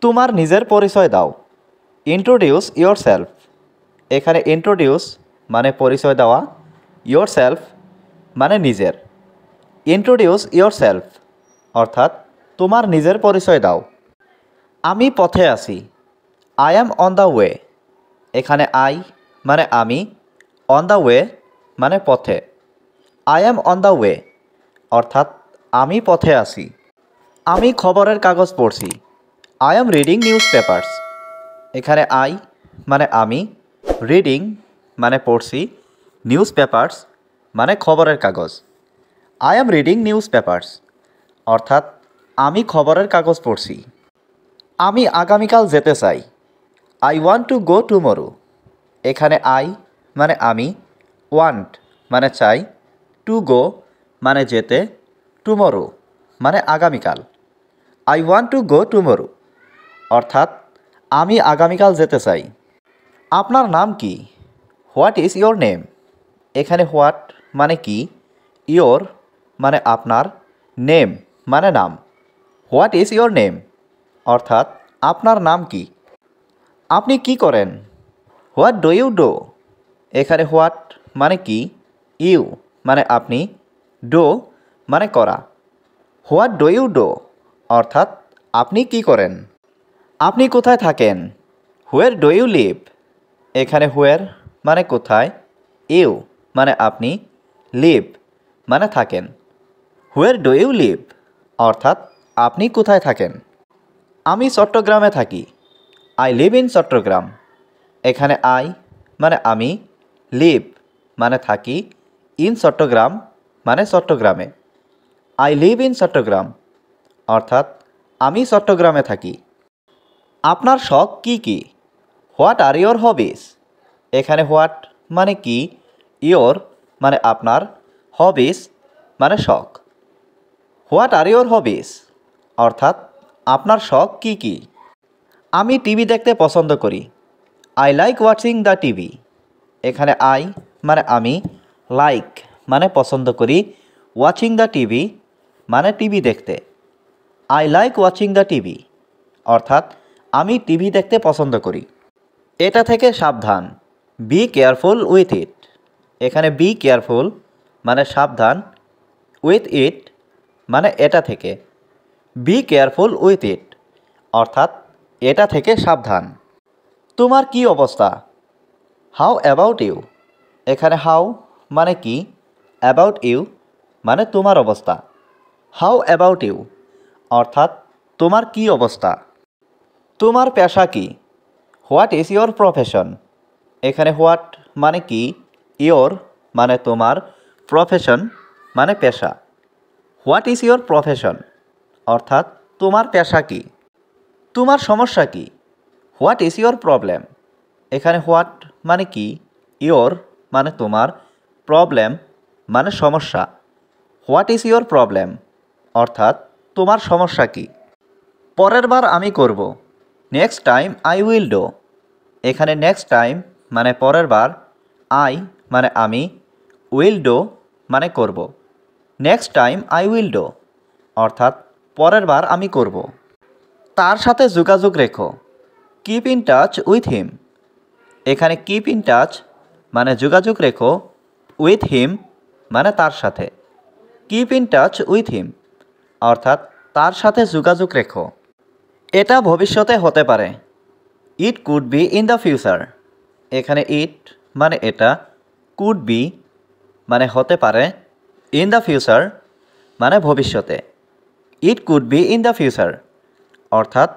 তোমার নিজের পরিচয় দাও। Introduce your self. এখানে ইন্ট্রোডিউস মানে পরিচয় দেওয়া, ইয়োর সেলফ মানে নিজের। ইন্ট্রোডিউস ইয়োর সেলফ অর্থাৎ তোমার নিজের পরিচয় দাও। আমি পথে আছি। I am on the way. এখানে আই মানে আমি, অন দ্য ওয়ে মানে পথে। I am on the way অর্থাৎ আমি পথে আছি। আমি খবরের কাগজ পড়ছি। I am reading news papers. এখানে আই মানে আমি, রিডিং মানে পড়ছি, নিউজ পেপার্স মানে খবরের কাগজ। I am reading news papers অর্থাৎ আমি খবরের কাগজ পড়ছি। আমি আগামীকাল যেতে চাই। I want to go tomorrow. এখানে আই মানে আমি, ওয়ান্ট মানে চাই, টু গো মানে যেতে, টুমরো মানে আগামীকাল। I want to go tomorrow অর্থাৎ আমি আগামীকাল যেতে চাই। আপনার নাম কি? What is your name. এখানে হোয়াট মানে কি, ইয়োর মানে আপনার, নেম মানে নাম। হোয়াট ইজ ইয়োর নেম অর্থাৎ আপনার নাম কি। আপনি কি করেন? What do you do. এখানে হোয়াট মানে কি, ইউ মানে আপনি, ডো মানে করা। হোয়াট ডু ইউ ডু অর্থাৎ আপনি কি করেন। আপনি কোথায় থাকেন? Where do you live. এখানে হোয়ার মানে কোথায়, ইউ মানে আপনি, লিভ মানে থাকেন। হোয়ার ডু ইউ লিভ অর্থাৎ আপনি কোথায় থাকেন। আমি চট্টগ্রামে থাকি। I live in Chattogram. এখানে আই মানে আমি, লিভ মানে থাকি, ইন চট্টগ্রাম মানে চট্টগ্রামে। আই লিভ ইন চট্টগ্রাম অর্থাৎ আমি চট্টগ্রামে থাকি। আপনার শখ কি কি? হোয়াট আর ইয়োর হবিস। এখানে হোয়াট মানে কি, ইয়োর মানে আপনার, হবিস মানে শখ। হোয়াট আর ইয়োর হবিস অর্থাৎ আপনার শখ কি কি। আমি টিভি দেখতে পছন্দ করি। I like watching the TV. এখানে আই মানে আমি, লাইক মানে পছন্দ করি, ওয়াচিং দ্য টিভি মানে টিভি দেখতে। I like watching the TV অর্থাৎ আমি টিভি দেখতে পছন্দ করি। এটা থেকে সাবধান। Be careful with it. এখানে বি কেয়ারফুল মানে সাবধান, উইথ ইট মানে এটা থেকে। বি কেয়ারফুল উইথ ইট অর্থাৎ এটা থেকে সাবধান। তোমার কি অবস্থা? How about you. এখানে হাউ মানে কি, অ্যাবাউট ইউ মানে তোমার অবস্থা। হাউ অ্যাবাউট ইউ অর্থাৎ তোমার কি অবস্থা। তোমার পেশা কি? What is your profession. এখানে হোয়াট মানে কি, ইয়োর মানে তোমার, প্রফেশন মানে পেশা। হোয়াট ইজ ইয়োর প্রফেশন অর্থাৎ তোমার পেশা কি। তোমার সমস্যা কি? What is your problem. এখানে হোয়াট মানে কি, ইয়োর মানে তোমার, প্রবলেম মানে সমস্যা। হোয়াট ইজ ইয়োর প্রবলেম অর্থাৎ তোমার সমস্যা কি। পরের বার আমি করব। Next time I will do. এখানে নেক্সট টাইম মানে পরের বার, আই মানে আমি, উইল ডু মানে করব। Next time I will do অর্থাৎ পরের বার আমি করব। তার সাথে যোগাযোগ রেখো। Keep in touch with him. এখানে কিপ ইন টাচ মানে যোগাযোগ রেখো, উইথ হিম মানে তার সাথে। Keep in touch with him অর্থাৎ তার সাথে যোগাযোগ রেখো। এটা ভবিষ্যতে হতে পারে। It could be in the future. এখানে ইট মানে এটা, কুড বি মানে হতে পারে, ইন দ্য ফিউচার মানে ভবিষ্যতে। It could be in the future অর্থাৎ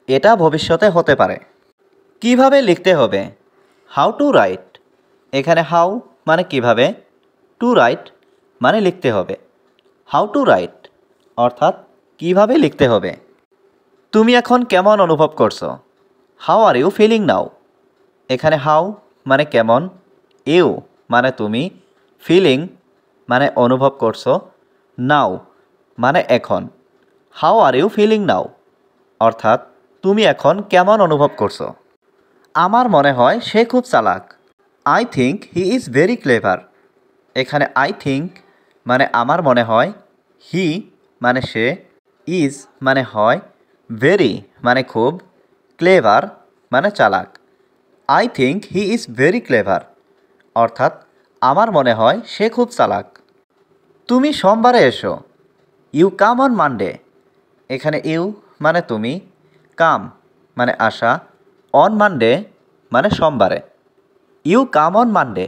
এটা ভবিষ্যতে হতে পারে। কিভাবে লিখতে হবে? How to right. এখানে হাউ মানে কিভাবে, টু রাইট মানে লিখতে হবে। হাউ টু রাইট অর্থাৎ কিভাবে লিখতে হবে। তুমি এখন কেমন অনুভব করছো? How are you feeling now. এখানে হাউ মানে কেমন, ইউ মানে তুমি, ফিলিং মানে অনুভব করছো, নাও মানে এখন। How are you feeling now অর্থাৎ তুমি এখন কেমন অনুভব করছো। আমার মনে হয় সে খুব চালাক। I think he is very clever. এখানে আই থিঙ্ক মানে আমার মনে হয়, হি মানে সে, ইজ মানে হয়, ভেরি মানে খুব, ক্লেভার মানে চালাক। I think he is very clever, অর্থাৎ আমার মনে হয় সে খুব চালাক। তুমি সোমবারে এসো। You come on Monday. এখানে ইউ মানে তুমি, কাম মানে আসা, অন মানডে মানে সোমবারে। ইউ কাম অন মানডে,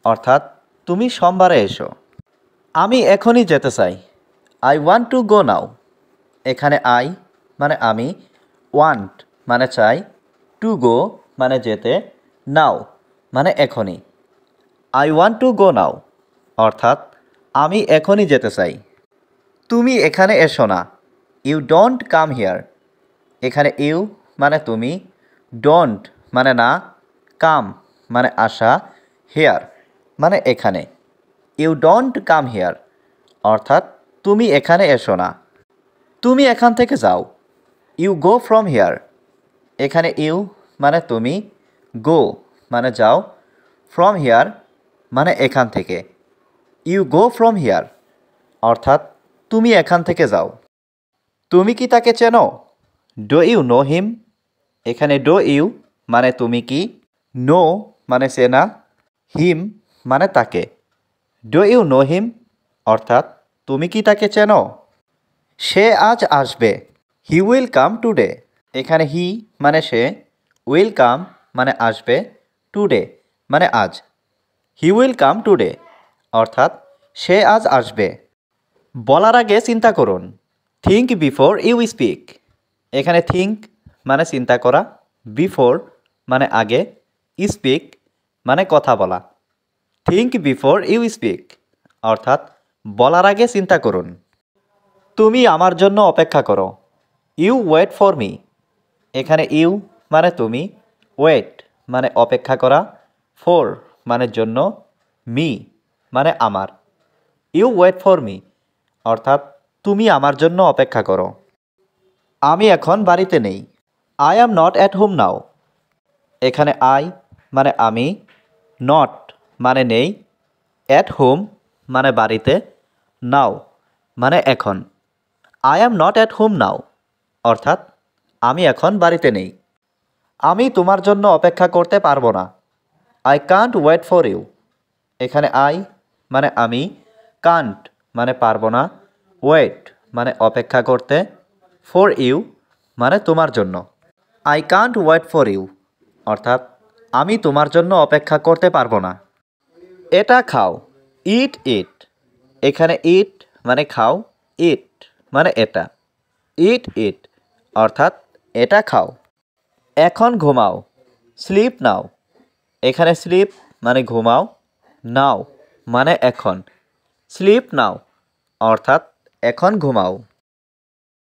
অর্থাৎ তুমি সোমবারে এসো। আমি এখনই যেতে চাই। আই ওয়ান্ট টু গো নাও। এখানে আই মানে আমি, ওয়ান্ট মানে চাই, টু গো মানে যেতে, নাও মানে এখনই। I want to go now, অর্থাৎ আমি এখনই যেতে চাই। তুমি এখানে এসো না। You don't come here. এখানে ইউ মানে তুমি, ডোন্ট মানে না, কাম মানে আসা, হিয়ার মানে এখানে। ইউ ডোন্ট কাম হিয়ার, অর্থাৎ তুমি এখানে এসো না। তুমি এখান থেকে যাও। You go from here. এখানে ইউ মানে তুমি, গো মানে যাও, ফ্রম হিয়ার মানে এখান থেকে। ইউ গো ফ্রম হিয়ার, অর্থাৎ তুমি এখান থেকে যাও। তুমি কি তাকে চেনো? Do you know him. এখানে ডো ইউ মানে তুমি কি, নো মানে চেনা, হিম মানে তাকে। ডো ইউ নো হিম, অর্থাৎ তুমি কি তাকে চেনো? সে আজ আসবে। He will come today. এখানে হি মানে সে, উইল কাম মানে আসবে, টুডে মানে আজ। হি উইল কাম টুডে, অর্থাৎ সে আজ আসবে। বলার আগে চিন্তা করুন। Think before you speak. এখানে থিঙ্ক মানে চিন্তা করা, বিফোর মানে আগে, স্পিক মানে কথা বলা। থিঙ্ক বিফোর ইউ স্পিক, অর্থাৎ বলার আগে চিন্তা করুন। তুমি আমার জন্য অপেক্ষা করো। You wait for me. এখানে ইউ মানে তুমি, ওয়েট মানে অপেক্ষা করা, ফর মানে জন্য, মি মানে আমার। ইউ ওয়েট ফর মি, অর্থাৎ তুমি আমার জন্য অপেক্ষা করো। আমি এখন বাড়িতে নেই। I am not at home now. এখানে আই মানে আমি, নট মানে নেই, অ্যাট হোম মানে বাড়িতে, নাও মানে এখন। I am not at home now, অর্থাৎ আমি এখন বাড়িতে নেই। আমি তোমার জন্য অপেক্ষা করতে পারবো না। I can't wait for you. এখানে আই মানে আমি, কান্ট মানে পারবো না, ওয়েট মানে অপেক্ষা করতে, ফর ইউ মানে তোমার জন্য। I can't wait for you, অর্থাৎ আমি তোমার জন্য অপেক্ষা করতে পারবো না। এটা খাও। ইট ইট। এখানে ইট মানে খাও, ইট মানে এটা। ইট ইট, অর্থাৎ এটা খাও। এখন ঘুমাও। Sleep now. এখানে স্লিপ মানে ঘুমাও, নাও মানে এখন। স্লিপ নাও, অর্থাৎ এখন ঘুমাও।